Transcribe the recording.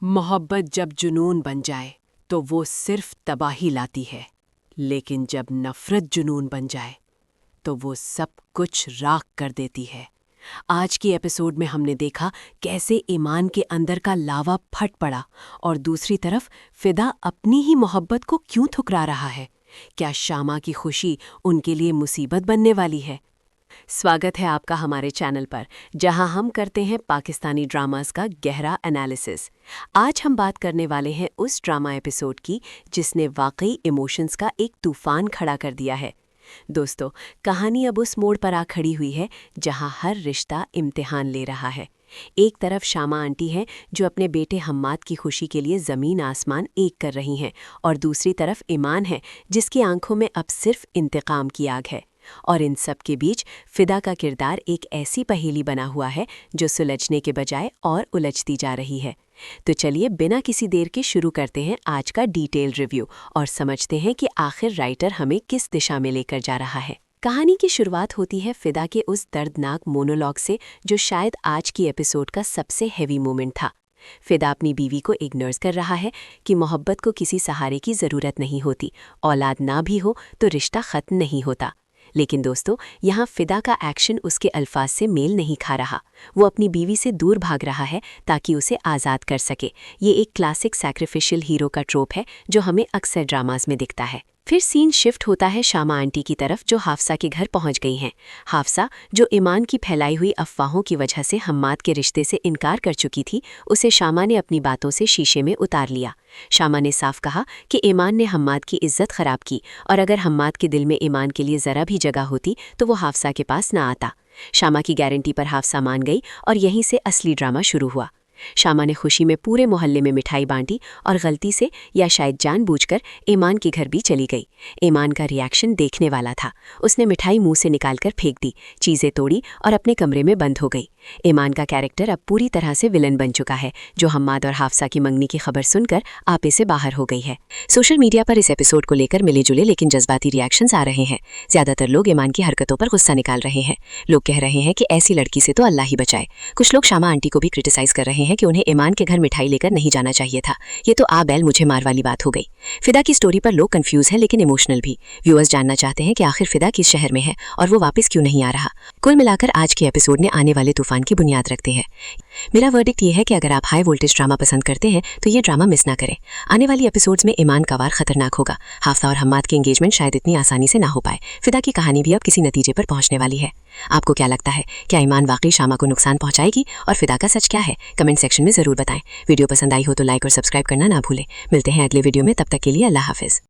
मोहब्बत जब जुनून बन जाए तो वो सिर्फ तबाही लाती है, लेकिन जब नफरत जुनून बन जाए तो वो सब कुछ राख कर देती है। आज की एपिसोड में हमने देखा कैसे ईमान के अंदर का लावा फट पड़ा और दूसरी तरफ फिदा अपनी ही मोहब्बत को क्यों ठुकरा रहा है। क्या शामा की खुशी उनके लिए मुसीबत बनने वाली है? स्वागत है आपका हमारे चैनल पर, जहां हम करते हैं पाकिस्तानी ड्रामास का गहरा एनालिसिस। आज हम बात करने वाले हैं उस ड्रामा एपिसोड की जिसने वाकई इमोशंस का एक तूफान खड़ा कर दिया है। दोस्तों, कहानी अब उस मोड़ पर आ खड़ी हुई है जहां हर रिश्ता इम्तिहान ले रहा है। एक तरफ शामा आंटी है जो अपने बेटे हम्माद की खुशी के लिए ज़मीन आसमान एक कर रही हैं, और दूसरी तरफ ईमान है जिसकी आंखों में अब सिर्फ इंतकाम की आग है। और इन सब के बीच फिदा का किरदार एक ऐसी पहेली बना हुआ है जो सुलझने के बजाय और उलझती जा रही है। तो चलिए बिना किसी देर के शुरू करते हैं आज का डिटेल रिव्यू और समझते हैं कि आखिर राइटर हमें किस दिशा में लेकर जा रहा है। कहानी की शुरुआत होती है फिदा के उस दर्दनाक मोनोलॉग से जो शायद आज की एपिसोड का सबसे हैवी मोमेंट था। फिदा अपनी बीवी को इग्नोर कर रहा है कि मोहब्बत को किसी सहारे की ज़रूरत नहीं होती, औलाद ना भी हो तो रिश्ता ख़त्म नहीं होता। लेकिन दोस्तों, यहाँ फिदा का एक्शन उसके अल्फाज से मेल नहीं खा रहा। वो अपनी बीवी से दूर भाग रहा है ताकि उसे आज़ाद कर सके। ये एक क्लासिक सैक्रिफिशियल हीरो का ट्रोप है जो हमें अक्सर ड्रामास में दिखता है। फिर सीन शिफ्ट होता है शामा आंटी की तरफ जो हाफसा के घर पहुंच गई हैं। हाफसा, जो ईमान की फैलाई हुई अफवाहों की वजह से हम्माद के रिश्ते से इनकार कर चुकी थी, उसे शामा ने अपनी बातों से शीशे में उतार लिया। शामा ने साफ कहा कि ईमान ने हम्माद की इज्जत खराब की, और अगर हम्माद के दिल में ईमान के लिए ज़रा भी जगह होती तो वो हाफसा के पास ना आता। शामा की गारंटी पर हाफसा मान गई और यहीं से असली ड्रामा शुरू हुआ। शामा ने खुशी में पूरे मोहल्ले में मिठाई बांटी और गलती से या शायद जानबूझकर ईमान के घर भी चली गई। ईमान का रिएक्शन देखने वाला था। उसने मिठाई मुंह से निकालकर फेंक दी, चीज़ें तोड़ी और अपने कमरे में बंद हो गई। ईमान का कैरेक्टर अब पूरी तरह से विलन बन चुका है, जो हम्माद और हाफसा की मंगनी की खबर सुनकर आपे से बाहर हो गई है। सोशल मीडिया पर इस एपिसोड को लेकर मिले जुले लेकिन जज्बाती रिएक्शंस आ रहे हैं। ज़्यादातर लोग ईमान की हरकतों पर गुस्सा निकाल रहे हैं। लोग कह रहे हैं कि ऐसी लड़की से तो अल्लाह ही बचाए। कुछ लोग शामा आंटी को भी क्रिटिसाइज कर रहे हैं कि उन्हें ईमान के घर मिठाई लेकर नहीं जाना चाहिए था। ये तो आ बैल मुझे मार वाली बात हो गई। फिदा की स्टोरी पर लोग कंफ्यूज हैं लेकिन इमोशनल भी। व्यूअर्स जानना चाहते हैं कि आखिर फिदा किस शहर में है और वो वापस क्यों नहीं आ रहा। कुल मिलाकर आज के एपिसोड ने आने वाले तूफान की बुनियाद रखते हैं। मेरा वर्डिक्ट ये है कि अगर आप हाई वोल्टेज ड्रामा पसंद करते हैं तो ये ड्रामा मिस ना करें। आने वाली एपिसोड्स में ईमान का वार खतरनाक होगा। हाफसा और हम्माद की एंगेजमेंट शायद इतनी आसानी से ना हो पाए। फिदा की कहानी भी अब किसी नतीजे पर पहुंचने वाली है। आपको क्या लगता है, क्या ईमान वाकई शामा को नुकसान पहुंचाएगी और फिदा का सच क्या है? कमेंट सेक्शन में ज़रूर बताएं। वीडियो पसंद आई हो तो लाइक और सब्सक्राइब करना ना भूलें। मिलते हैं अगले वीडियो में, तब तक के लिए अल्लाह हाफिज़।